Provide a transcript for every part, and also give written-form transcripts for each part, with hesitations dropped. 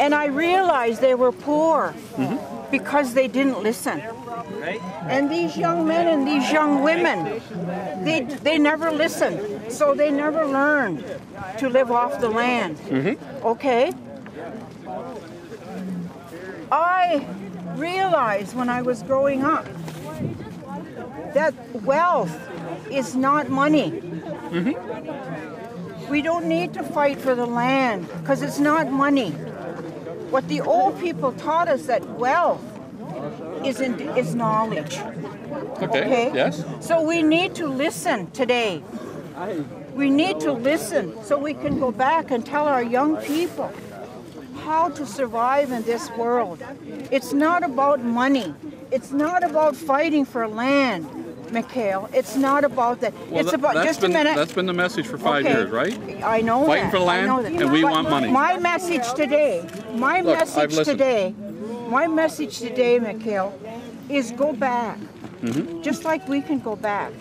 And I realized they were poor because they didn't listen. And these young men and these young women, they never listened. So they never learned to live off the land. Okay? I realized when I was growing up that wealth is not money. We don't need to fight for the land because it's not money. What the old people taught us that wealth is knowledge. Okay. Yes. So we need to listen today. We need to listen so we can go back and tell our young people how to survive in this world. It's not about money. It's not about fighting for land, McHale. It's not about that. Well, it's about just a minute. That's been the message for 5 years, right? I know Fighting that. for land, and we want money. My message today, my message today, McHale, is go back. Just like we can go back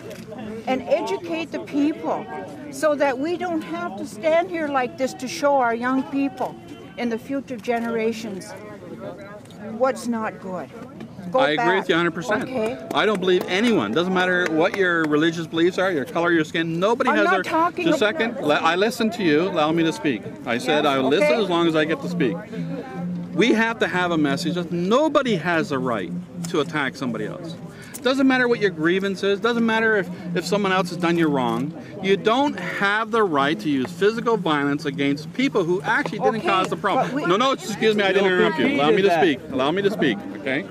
and educate the people so that we don't have to stand here like this to show our young people in the future generations what's not good. I agree with you 100%. Okay. I don't believe anyone, doesn't matter what your religious beliefs are, your color, your skin, nobody has their... Just a second, I listened to you, allow me to speak. I said I will listen as long as I get to speak. We have to have a message that nobody has a right to attack somebody else. Doesn't matter what your grievance is, doesn't matter if someone else has done you wrong. You don't have the right to use physical violence against people who actually didn't cause the problem. No, excuse me, I didn't interrupt you. Allow me to speak. Allow me to speak, okay?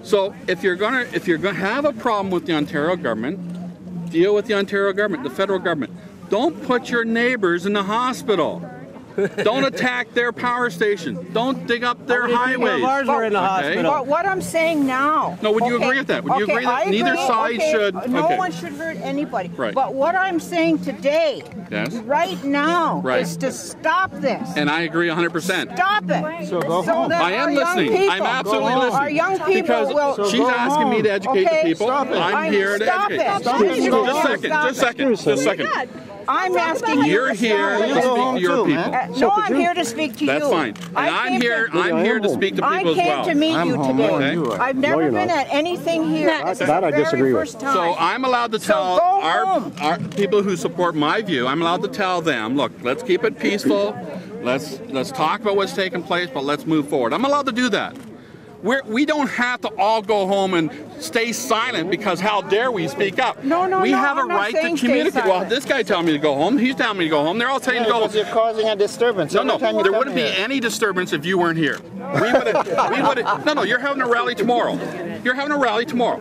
So if you're gonna have a problem with the Ontario government, deal with the Ontario government, the federal government. Don't put your neighbors in the hospital. Don't attack their power station. Don't dig up their highways. Ours are in the hospital. But what I'm saying now... No, would you agree with that? Would you agree that neither side should... No one should hurt anybody. Right. But what I'm saying today, right now, is to stop this. And I agree 100%. Stop it. So go home. I am listening. I'm absolutely listening. Our young people because she's asking me to educate the people. I'm here to educate. Just a second. I'm asking you. You're here to speak to your people. No, I'm here to speak to you. That's fine. And I'm here to speak to people as well. I came to meet you today. I've never been at anything here. That I disagree with. So I'm allowed to tell our people who support my view, I'm allowed to tell them, look, let's keep it peaceful. Let's talk about what's taking place, but let's move forward. I'm allowed to do that. We don't have to all go home and stay silent because how dare we speak up. We have a right to communicate. Well, this guy telling me to go home. He's telling me to go home. They're all telling me to go home. You're causing a disturbance. No, there wouldn't be any disturbance if you weren't here. We would have. No, you're having a rally tomorrow. You're having a rally tomorrow.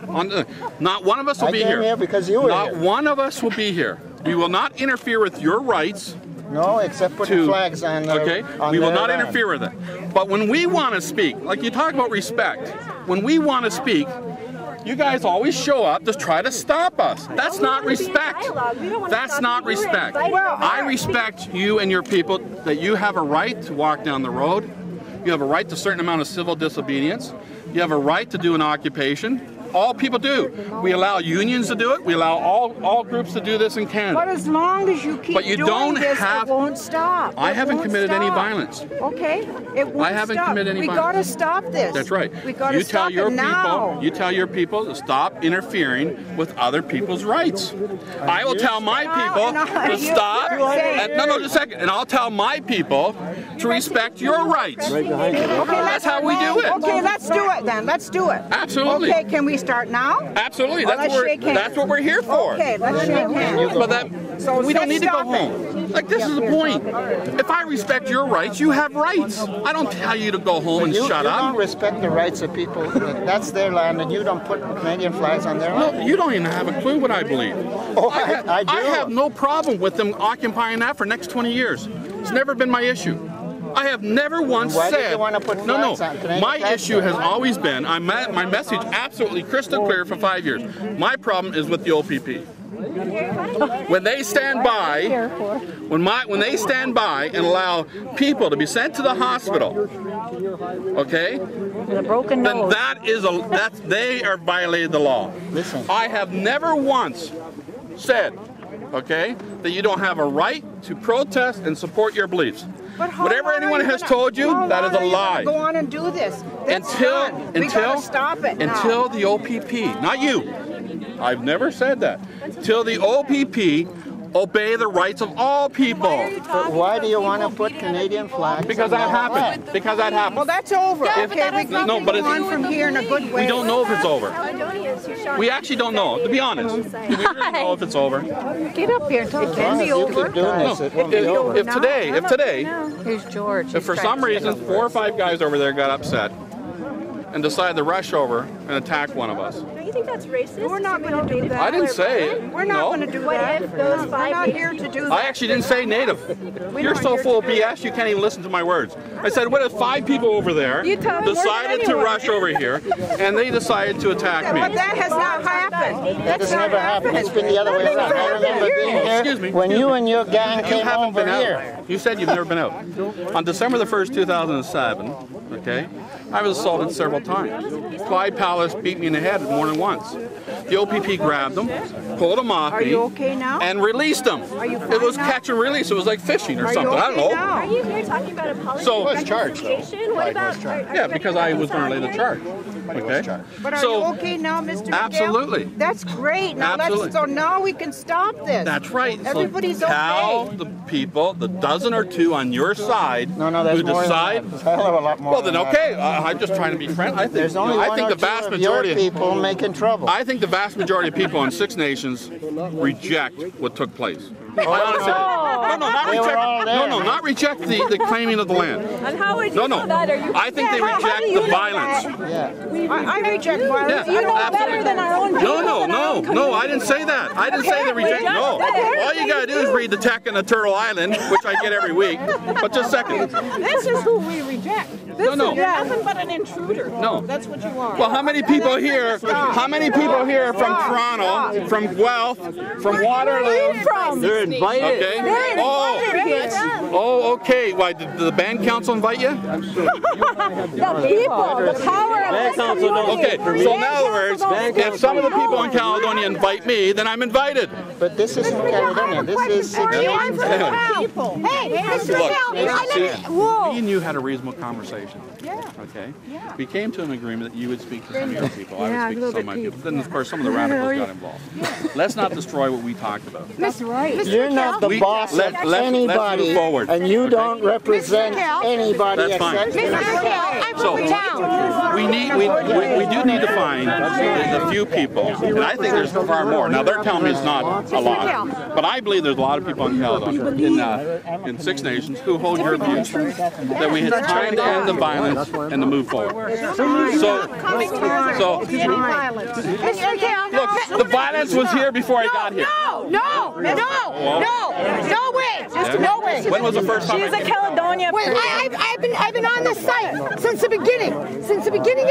Not one of us will be here. I came here because you were here. Not one of us will be here. We will not interfere with your rights. No, except put the flags on we will not interfere with it. But when we want to speak, like you talk about respect, when we want to speak, you guys always show up to try to stop us. That's not respect. That's not respect. I respect you and your people that you have a right to walk down the road. You have a right to a certain amount of civil disobedience. You have a right to do an occupation. All people do. We allow unions to do it. We allow all groups to do this in Canada. But as long as you keep doing this, it won't stop. I haven't committed any violence. Okay? It won't I haven't stop. committed any violence. We got to stop this. That's right. We got to stop it now. You tell your people to stop interfering with other people's rights. I will tell my people to stop. No, just a second. And I'll tell my people to respect your rights. Okay, that's how we do it. Okay, let's do it then. Let's do it. Absolutely. Okay, can we start now? Absolutely. That's what we're here for. Okay, let's shake hands. But we don't need to go home. Like, this is the point. If I respect your rights, you have rights. I don't tell you to go home and shut up. You don't respect the rights of people. That's their land, and you don't put Canadian flags on their land. No, you don't even have a clue what I believe. Oh, I do. I have no problem with them occupying that for the next 20 years. It's never been my issue. I have never once said... Why did you want to put flags on? My issue has always been, my message absolutely crystal clear for 5 years. My problem is with the OPP. When they stand by, when they stand by and allow people to be sent to the hospital, okay, then they are violating the law. Listen. I have never once said, okay, that you don't have a right to protest and support your beliefs. But how Whatever long are anyone you has gonna- told you, how that is long a are you gonna lie. Go on and do this. It's done. We gotta stop it now. Until the OPP, not you, I've never said that, till the OPP obey the rights of all people. But why do you want to put Canadian flags? Because that happened. Because that happened. Well, that's over. Yeah, okay, but that has we can no, but go it's- on from here in a good way. We don't know if it's over. Caledonians who shot We actually don't know, to be honest. We don't know if it's over. Get up here until it can be You over. keep doing this, it won't be over. If today, Here's George. if for some reason 4 or 5 guys over there got upset and decided to rush over and attack one of us, Don't you think that's racist? We're not going to do that. I didn't say it. We're not No. going to do What that. if those We're five not here to do that. I actually didn't say native. You're so full of BS, you can't even listen to my words. I said, what if 5 people over there You tell them more than decided to anyone. rush over here and they decided to attack But me? that has not happened. That has never happened. It's been the other way around. I remember being here Excuse me. when you and your gang You came haven't over been here. out. You said you've never been out. On December the 1st, 2007, okay, I was assaulted several times. Clyde Palace beat me in the head more than once. The OPP grabbed them, pulled them off Are me, you okay now? and released them. you It was fine now? catch and release. It was like fishing or Are you something. I don't okay know. now? Are you here talking about apology? So- and He was charged, though. reconciliation? What about? Yeah, because I was going to lay the charge. Okay. But are So- you okay now, Mr. McHale? Absolutely. That's great. Now Absolutely. so now we can stop this. That's right. Everybody's so tell okay. the people, the dozen or two on your side, No, there's who more decide. than that. There's a hell of a lot more Well, then than that. okay. I'm just trying to be friendly. I think. There's only I one think or the two vast of your majority. people making trouble. I think the vast majority of people in 6 Nations reject what took place. I honestly do. No, not They were reject. all there, No, man. not reject the claiming of the land. And how would you No. know that? Are you? I think they Yeah, how reject do you the know violence. Yeah. I reject violence. Yeah, You know absolutely. better than our own people. No, I didn't say that. I didn't say they reject. No. All you gotta do is read the Tech and the Turtle Island, which I get every week. But just a second. This is who we reject. No. You're nothing but an intruder. No. That's what you are. Well, how many people here? How many people here from Toronto, from Guelph, from Waterloo? They're invited. Okay. Oh, okay. Why did the band council invite you? The people, the power of Band this council don't community. Okay. So in other words, Band if some of the people in Caledonia invite me, then I'm invited. But this isn't Caledonia. This is 6 Nations. People. Hey, Mr. Look, Hill, me and you had a reasonable conversation. Yeah. Okay. We came to an agreement that you would speak to some of your people, I would speak to some of my people. Then, of course, some of the radicals got involved. Let's not destroy what we talked about. That's right. You're not the boss of let's move anybody, forward. and you don't represent anybody That's fine. except So we do need to find the few people, and I think there's far more. Now they're telling me it's not a lot, but I believe there's a lot of people in Caledonia, in 6 Nations, who hold your views that we had time to end the violence and to move forward. So look, the violence was here before I got here. No way! No way! When was the first time? She's a Caledonia. Wait, I've been on this site since the beginning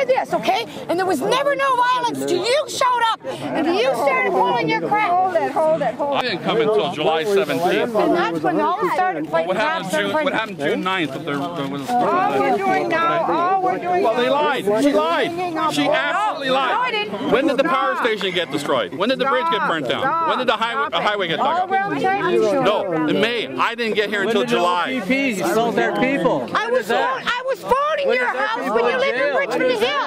of this, okay? And there was never no violence till you showed up and you started pulling your crap. Hold it. I didn't come until July 17th. And that's when all started fighting What happened cops. What happened June 9th? That there was All we're doing now, well, they lied. She lied. She absolutely lied. No, I didn't. When did the power station get destroyed? When did the bridge get burnt down? When did the highway get dug up? No, in May. I didn't get here until July. OPP sold their people. I was phoning your house when you lived in Richmond Hill.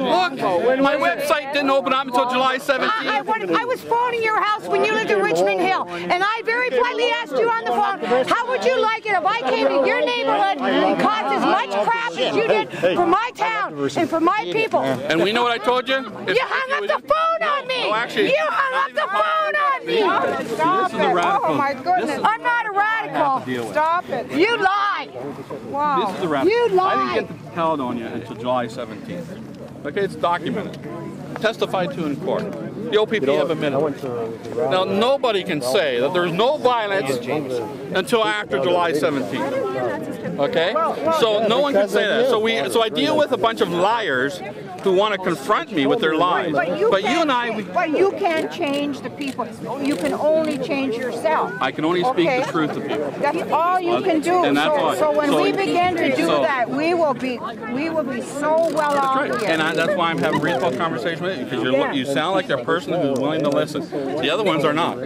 Look, my website didn't open up until July 17th. I was phoning your house when you lived in Richmond Hill, and I very politely asked you on the phone, how would you like it if I came to your neighborhood and caused as much crap as you did for my town and for my people? And we know what I told you? You hung up the phone on me! No, actually, You hung up the phone on me! Stop This is a it. radical. Oh my goodness. I'm not a radical. Deal with. Stop it. You lie! Wow. This is the radical. You I lied. didn't get to Caledonia until July 17th. Okay, it's documented. Testified to in court. The OPP have admitted it. Now, nobody can say that there's no violence until after July 17th. Okay? So no one can say that. So I deal with a bunch of liars who want to confront me with their lies. But you and I, But you can't change the people. You can only change yourself. I can only speak Okay. the truth to people. That's all you can do. And that's why. So when we begin to do So- that, we will be so well off Right. here. And that's why I'm having a reasonable conversation with you, because you sound like a person who's willing to listen. The other ones are not.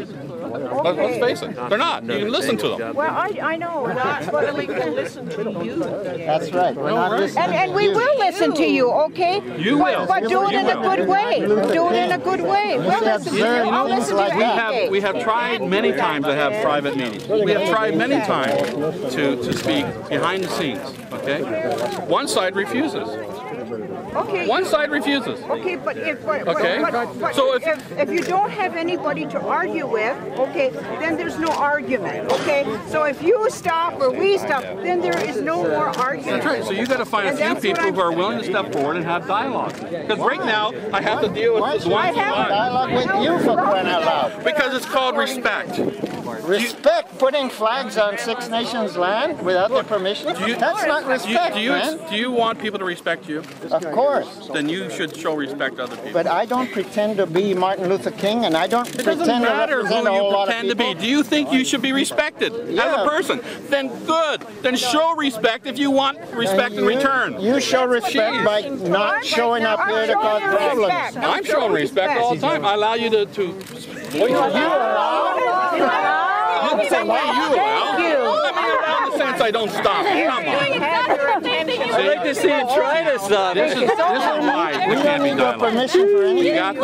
Let's face it. They're not. You can listen to them. Well, I know that, but we can listen to you. That's right. We're not listening And we will listen to you, okay? You will. But do it in a good way. Do it in a good way. We'll listen to you. I'll listen to you any day. We have tried many times to have private meetings. We have tried many times to speak behind the scenes, okay? One side refuses. Okay. One side refuses. Okay, but So if you don't have anybody to argue with, okay, then there's no argument, okay? So if you stop or we stop, then there is no more argument. That's right. So you got to find a few people who are willing to step forward and have dialogue. Because right now I have to deal with this one dialogue with you for crying out loud. Because it's called respect. Respect putting flags on Six Nations land without their permission? That's not respect, man. Do you want people to respect you? Of course. Then you should show respect to other people. But I don't pretend to be Martin Luther King, and I don't It pretend doesn't to matter represent who a you whole lot of pretend to people. be. Do you think you should be respected as a person? Then good. Then show respect if you want respect in return. You show respect by not showing up here to cause problems. I'm showing respect all the time. I allow you to voice your You say why you allow? Let me allow in the sense I don't stop. Come on. I'd like to see you try this stuff. This is why we can't be dialogue. You got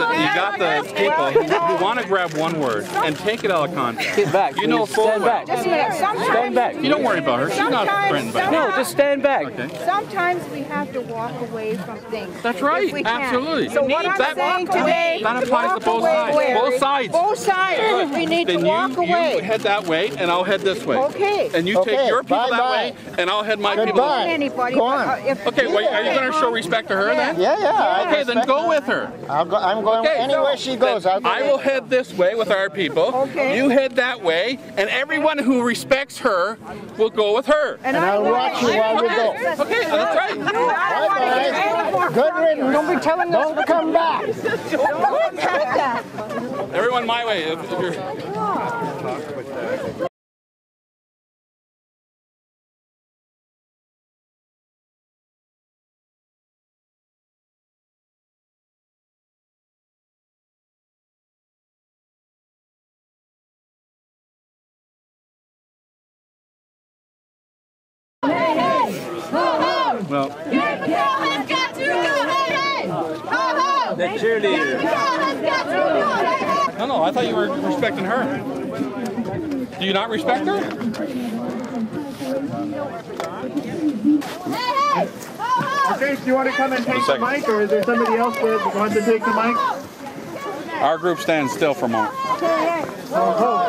the people who want to grab one word and take it out of context. Get back. You know full stand back. Just a minute. Stand back. You don't worry about her. She's not threatened by you. No, just stand back. Okay. Sometimes we have to walk away from things. That's right. If we can. Absolutely. So what I'm saying today, that applies to both sides. Both sides. Both sides. We need to walk away. You head that way, and I'll head this way. Okay. And you take your people that way, and I'll head my people that way. Anybody. Go on. Okay, well, are you going to show respect to her then? Yeah. Okay, then go with her. I'm going anywhere she goes. I will head this way with our people. Okay. You head that way, and everyone who respects her will go with her. And I'll watch you while we go. Okay, that's right. Bye-bye. Good riddance. Don't be telling us to come back. Everyone my way. If you're... Well, The cheerleader. no, I thought you were respecting her. Do you not respect her? Okay, do you want to come and take the mic, or is there somebody else that wants to take the mic? Our group stands still for a moment. Oh,